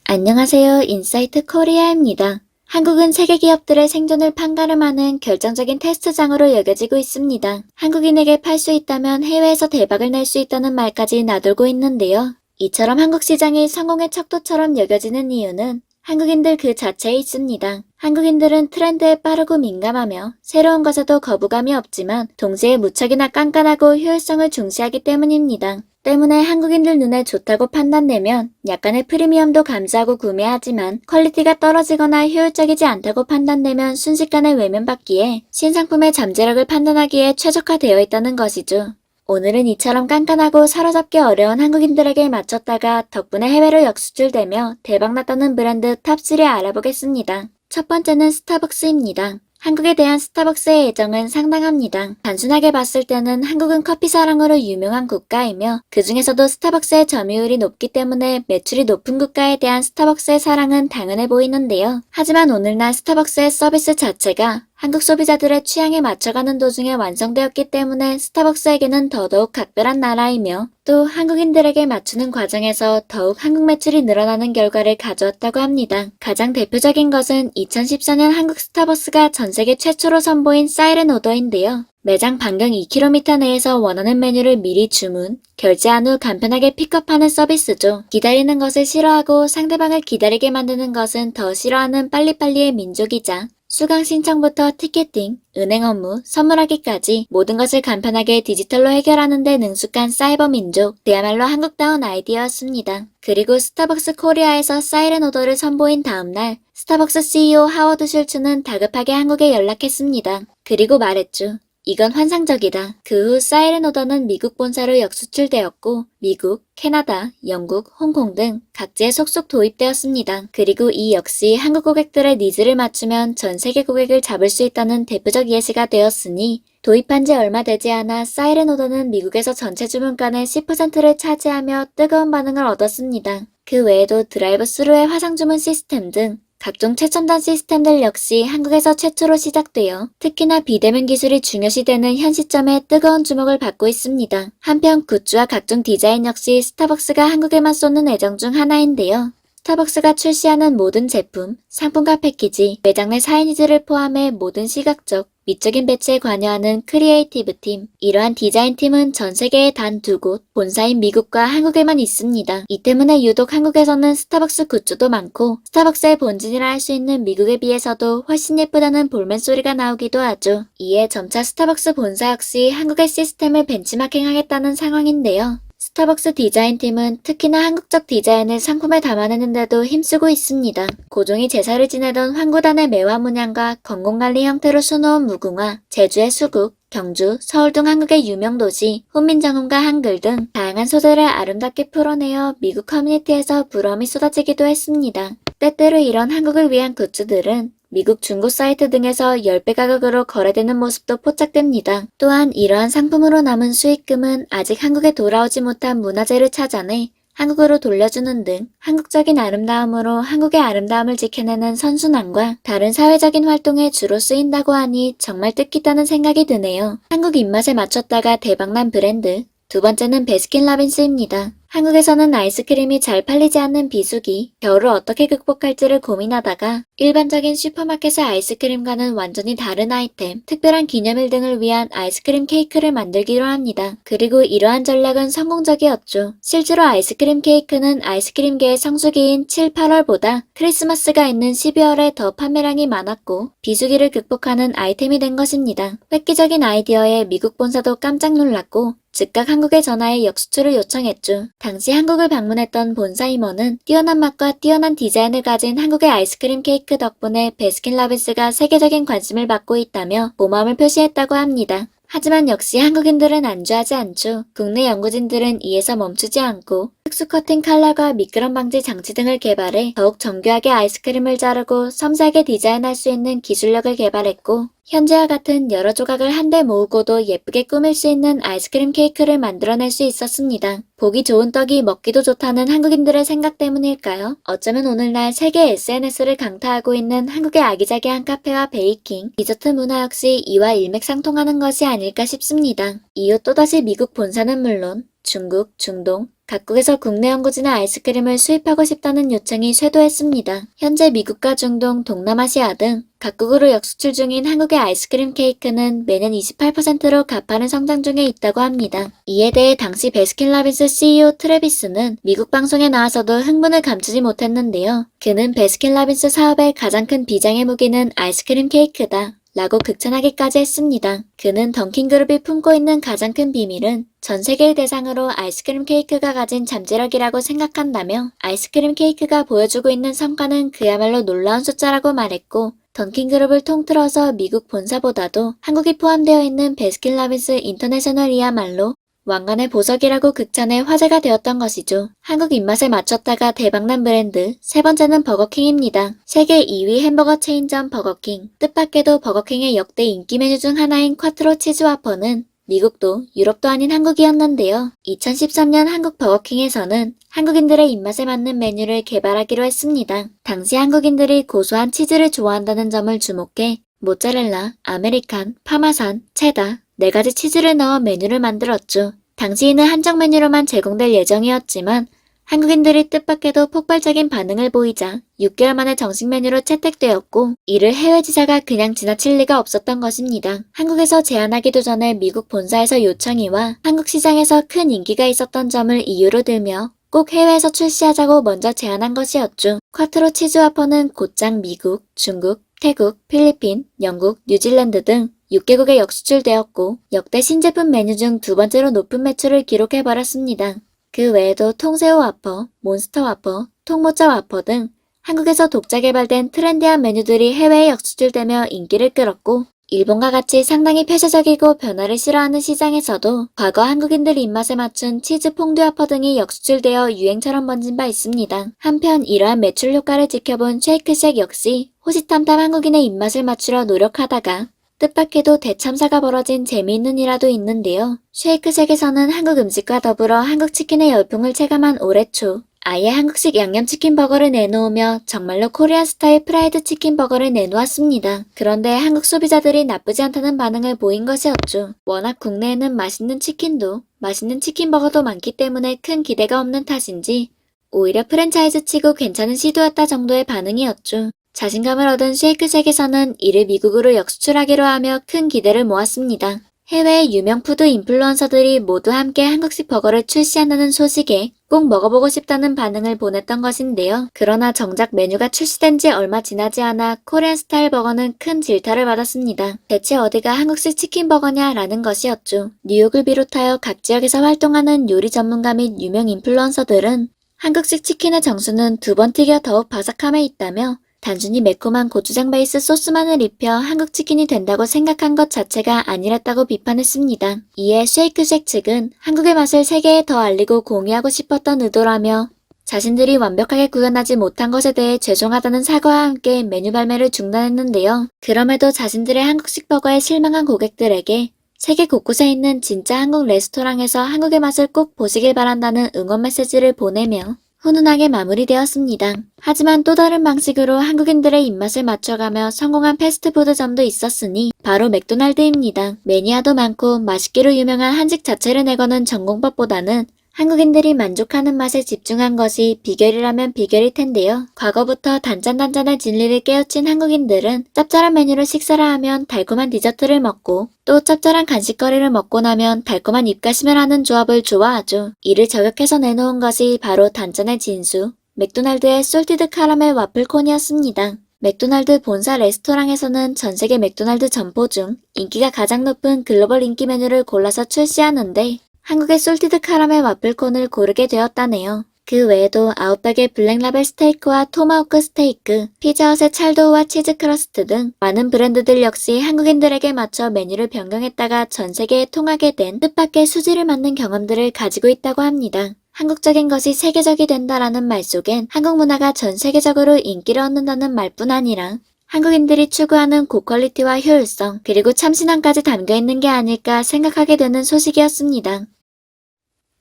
안녕하세요. 인사이트 코리아입니다. 한국은 세계 기업들의 생존을 판가름하는 결정적인 테스트장으로 여겨지고 있습니다. 한국인에게 팔 수 있다면 해외에서 대박을 낼 수 있다는 말까지 나돌고 있는데요. 이처럼 한국 시장이 성공의 척도처럼 여겨지는 이유는 한국인들 그 자체에 있습니다. 한국인들은 트렌드에 빠르고 민감하며 새로운 것에도 거부감이 없지만 동시에 무척이나 깐깐하고 효율성을 중시하기 때문입니다. 때문에 한국인들 눈에 좋다고 판단되면 약간의 프리미엄도 감수하고 구매하지만 퀄리티가 떨어지거나 효율적이지 않다고 판단되면 순식간에 외면받기에 신상품의 잠재력을 판단하기에 최적화되어 있다는 것이죠. 오늘은 이처럼 깐깐하고 사로잡기 어려운 한국인들에게 맞췄다가 덕분에 해외로 역수출되며 대박났다는 브랜드 탑3 알아보겠습니다. 첫 번째는 스타벅스입니다. 한국에 대한 스타벅스의 애정은 상당합니다. 단순하게 봤을 때는 한국은 커피 사랑으로 유명한 국가이며 그 중에서도 스타벅스의 점유율이 높기 때문에 매출이 높은 국가에 대한 스타벅스의 사랑은 당연해 보이는데요. 하지만 오늘날 스타벅스의 서비스 자체가 한국 소비자들의 취향에 맞춰가는 도중에 완성되었기 때문에 스타벅스에게는 더더욱 각별한 나라이며 또 한국인들에게 맞추는 과정에서 더욱 한국 매출이 늘어나는 결과를 가져왔다고 합니다. 가장 대표적인 것은 2014년 한국 스타벅스가 전 세계 최초로 선보인 사이렌 오더인데요. 매장 반경 2km 내에서 원하는 메뉴를 미리 주문, 결제한 후 간편하게 픽업하는 서비스죠. 기다리는 것을 싫어하고 상대방을 기다리게 만드는 것은 더 싫어하는 빨리빨리의 민족이자 수강 신청부터 티켓팅, 은행 업무, 선물하기까지 모든 것을 간편하게 디지털로 해결하는 데 능숙한 사이버 민족, 그야말로 한국다운 아이디어였습니다. 그리고 스타벅스 코리아에서 사이렌 오더를 선보인 다음날 스타벅스 CEO 하워드 슐츠는 다급하게 한국에 연락했습니다. 그리고 말했죠. 이건 환상적이다. 그 후 사이렌 오더는 미국 본사로 역수출되었고 미국, 캐나다, 영국, 홍콩 등 각지에 속속 도입되었습니다. 그리고 이 역시 한국 고객들의 니즈를 맞추면 전 세계 고객을 잡을 수 있다는 대표적 예시가 되었으니 도입한 지 얼마 되지 않아 사이렌 오더는 미국에서 전체 주문간의 10%를 차지하며 뜨거운 반응을 얻었습니다. 그 외에도 드라이브 스루의 화상 주문 시스템 등 각종 최첨단 시스템들 역시 한국에서 최초로 시작되어 특히나 비대면 기술이 중요시되는 현 시점에 뜨거운 주목을 받고 있습니다. 한편 굿즈와 각종 디자인 역시 스타벅스가 한국에만 쏟는 애정 중 하나인데요. 스타벅스가 출시하는 모든 제품, 상품과 패키지, 매장 내 사이니즈를 포함해 모든 시각적, 미적인 배치에 관여하는 크리에이티브 팀, 이러한 디자인 팀은 전 세계에 단 2곳, 본사인 미국과 한국에만 있습니다. 이 때문에 유독 한국에서는 스타벅스 굿즈도 많고 스타벅스의 본진이라 할 수 있는 미국에 비해서도 훨씬 예쁘다는 볼멘 소리가 나오기도 하죠. 이에 점차 스타벅스 본사 역시 한국의 시스템을 벤치마킹하겠다는 상황인데요. 스타벅스 디자인팀은 특히나 한국적 디자인을 상품에 담아내는데도 힘쓰고 있습니다. 고종이 제사를 지내던 황구단의 매화 문양과 건공관리 형태로 수놓은 무궁화, 제주의 수국, 경주, 서울 등 한국의 유명 도시, 훈민정음과 한글 등 다양한 소재를 아름답게 풀어내어 미국 커뮤니티에서 부러움이 쏟아지기도 했습니다. 때때로 이런 한국을 위한 굿즈들은 미국 중고 사이트 등에서 10배 가격으로 거래되는 모습도 포착됩니다. 또한 이러한 상품으로 남은 수익금은 아직 한국에 돌아오지 못한 문화재를 찾아내 한국으로 돌려주는 등 한국적인 아름다움으로 한국의 아름다움을 지켜내는 선순환과 다른 사회적인 활동에 주로 쓰인다고 하니 정말 뜻깊다는 생각이 드네요. 한국 입맛에 맞췄다가 대박난 브랜드. 두 번째는 베스킨라빈스입니다. 한국에서는 아이스크림이 잘 팔리지 않는 비수기, 겨울을 어떻게 극복할지를 고민하다가 일반적인 슈퍼마켓의 아이스크림과는 완전히 다른 아이템, 특별한 기념일 등을 위한 아이스크림 케이크를 만들기로 합니다. 그리고 이러한 전략은 성공적이었죠. 실제로 아이스크림 케이크는 아이스크림계의 성수기인 7, 8월보다 크리스마스가 있는 12월에 더 판매량이 많았고 비수기를 극복하는 아이템이 된 것입니다. 획기적인 아이디어에 미국 본사도 깜짝 놀랐고 즉각 한국에 전화해 역수출을 요청했죠. 당시 한국을 방문했던 본사 임원은 뛰어난 맛과 뛰어난 디자인을 가진 한국의 아이스크림 케이크 덕분에 베스킨라빈스가 세계적인 관심을 받고 있다며 고마움을 표시했다고 합니다. 하지만 역시 한국인들은 안주하지 않죠. 국내 연구진들은 이에서 멈추지 않고 특수 커팅 칼날과 미끄럼 방지 장치 등을 개발해 더욱 정교하게 아이스크림을 자르고 섬세하게 디자인할 수 있는 기술력을 개발했고 현재와 같은 여러 조각을 한데 모으고도 예쁘게 꾸밀 수 있는 아이스크림 케이크를 만들어낼 수 있었습니다. 보기 좋은 떡이 먹기도 좋다는 한국인들의 생각 때문일까요? 어쩌면 오늘날 세계 SNS를 강타하고 있는 한국의 아기자기한 카페와 베이킹, 디저트 문화 역시 이와 일맥상통하는 것이 아닐까 싶습니다. 이후 또다시 미국 본사는 물론 중국, 중동, 각국에서 국내 연고지나 아이스크림을 수입하고 싶다는 요청이 쇄도했습니다. 현재 미국과 중동, 동남아시아 등 각국으로 역수출 중인 한국의 아이스크림 케이크는 매년 28%로 가파른 성장 중에 있다고 합니다. 이에 대해 당시 베스킨라빈스 CEO 트래비스는 미국 방송에 나와서도 흥분을 감추지 못했는데요. 그는 베스킨라빈스 사업의 가장 큰 비장의 무기는 아이스크림 케이크다 라고 극찬하기까지 했습니다. 그는 던킨그룹이 품고 있는 가장 큰 비밀은 전 세계를 대상으로 아이스크림 케이크가 가진 잠재력이라고 생각한다며 아이스크림 케이크가 보여주고 있는 성과는 그야말로 놀라운 숫자라고 말했고, 던킨그룹을 통틀어서 미국 본사보다도 한국이 포함되어 있는 베스킨라빈스 인터내셔널이야말로 왕관의 보석이라고 극찬해 화제가 되었던 것이죠. 한국 입맛에 맞췄다가 대박난 브랜드, 세 번째는 버거킹입니다. 세계 2위 햄버거 체인점 버거킹, 뜻밖에도 버거킹의 역대 인기 메뉴 중 하나인 콰트로 치즈 와퍼는 미국도 유럽도 아닌 한국이었는데요. 2013년 한국 버거킹에서는 한국인들의 입맛에 맞는 메뉴를 개발하기로 했습니다. 당시 한국인들이 고소한 치즈를 좋아한다는 점을 주목해 모짜렐라, 아메리칸, 파마산, 체다, 4가지 치즈를 넣어 메뉴를 만들었죠. 당시에는 한정 메뉴로만 제공될 예정이었지만 한국인들이 뜻밖에도 폭발적인 반응을 보이자 6개월 만에 정식 메뉴로 채택되었고, 이를 해외 지사가 그냥 지나칠 리가 없었던 것입니다. 한국에서 제안하기도 전에 미국 본사에서 요청이 와 한국 시장에서 큰 인기가 있었던 점을 이유로 들며 꼭 해외에서 출시하자고 먼저 제안한 것이었죠. 콰트로 치즈 와퍼는 곧장 미국, 중국, 태국, 필리핀, 영국, 뉴질랜드 등 6개국에 역수출되었고 역대 신제품 메뉴 중 2번째로 높은 매출을 기록해버렸습니다. 그 외에도 통새우 와퍼, 몬스터 와퍼, 통모짜 와퍼 등 한국에서 독자 개발된 트렌디한 메뉴들이 해외에 역수출되며 인기를 끌었고, 일본과 같이 상당히 폐쇄적이고 변화를 싫어하는 시장에서도 과거 한국인들 입맛에 맞춘 치즈 퐁듀 와퍼 등이 역수출되어 유행처럼 번진 바 있습니다. 한편 이러한 매출 효과를 지켜본 쉐이크쉑 역시 호시탐탐 한국인의 입맛을 맞추려 노력하다가 뜻밖에도 대참사가 벌어진 재미있는 일화도 있는데요. 쉐이크쉑에서는 한국 음식과 더불어 한국 치킨의 열풍을 체감한 올해 초 아예 한국식 양념치킨 버거를 내놓으며 정말로 코리안 스타일 프라이드 치킨 버거를 내놓았습니다. 그런데 한국 소비자들이 나쁘지 않다는 반응을 보인 것이었죠. 워낙 국내에는 맛있는 치킨도 맛있는 치킨 버거도 많기 때문에 큰 기대가 없는 탓인지 오히려 프랜차이즈 치고 괜찮은 시도였다 정도의 반응이었죠. 자신감을 얻은 쉐이크쉑에서는 이를 미국으로 역수출하기로 하며 큰 기대를 모았습니다. 해외의 유명 푸드 인플루언서들이 모두 함께 한국식 버거를 출시한다는 소식에 꼭 먹어보고 싶다는 반응을 보냈던 것인데요. 그러나 정작 메뉴가 출시된 지 얼마 지나지 않아 코리안 스타일 버거는 큰 질타를 받았습니다. 대체 어디가 한국식 치킨 버거냐 라는 것이었죠. 뉴욕을 비롯하여 각 지역에서 활동하는 요리 전문가 및 유명 인플루언서들은 한국식 치킨의 정수는 2번 튀겨 더욱 바삭함에 있다며 단순히 매콤한 고추장 베이스 소스만을 입혀 한국 치킨이 된다고 생각한 것 자체가 아니랬다고 비판했습니다. 이에 쉐이크쉑 측은 한국의 맛을 세계에 더 알리고 공유하고 싶었던 의도라며 자신들이 완벽하게 구현하지 못한 것에 대해 죄송하다는 사과와 함께 메뉴 발매를 중단했는데요. 그럼에도 자신들의 한국식 버거에 실망한 고객들에게 세계 곳곳에 있는 진짜 한국 레스토랑에서 한국의 맛을 꼭 보시길 바란다는 응원 메시지를 보내며 훈훈하게 마무리되었습니다. 하지만 또 다른 방식으로 한국인들의 입맛을 맞춰가며 성공한 패스트푸드점도 있었으니 바로 맥도날드입니다. 매니아도 많고 맛있기로 유명한 한식 자체를 내거는 전공법보다는 한국인들이 만족하는 맛에 집중한 것이 비결이라면 비결일 텐데요. 과거부터 단짠단짠의 진리를 깨우친 한국인들은 짭짤한 메뉴로 식사를 하면 달콤한 디저트를 먹고 또 짭짤한 간식거리를 먹고 나면 달콤한 입가심을 하는 조합을 좋아하죠. 이를 저격해서 내놓은 것이 바로 단짠의 진수, 맥도날드의 솔티드 카라멜 와플콘이었습니다. 맥도날드 본사 레스토랑에서는 전세계 맥도날드 점포 중 인기가 가장 높은 글로벌 인기 메뉴를 골라서 출시하는데 한국의 솔티드 카라멜 와플콘을 고르게 되었다네요. 그 외에도 아웃백의 블랙라벨 스테이크와 토마호크 스테이크, 피자헛의 찰도우와 치즈 크러스트 등 많은 브랜드들 역시 한국인들에게 맞춰 메뉴를 변경했다가 전 세계에 통하게 된 뜻밖의 수지를 맞는 경험들을 가지고 있다고 합니다. 한국적인 것이 세계적이 된다라는 말 속엔 한국 문화가 전 세계적으로 인기를 얻는다는 말뿐 아니라 한국인들이 추구하는 고퀄리티와 효율성, 그리고 참신함까지 담겨있는 게 아닐까 생각하게 되는 소식이었습니다.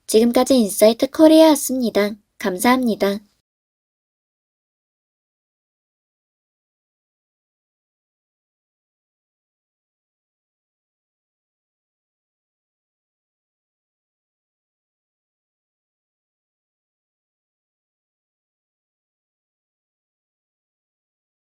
지금까지 인사이트 코리아였습니다. 감사합니다.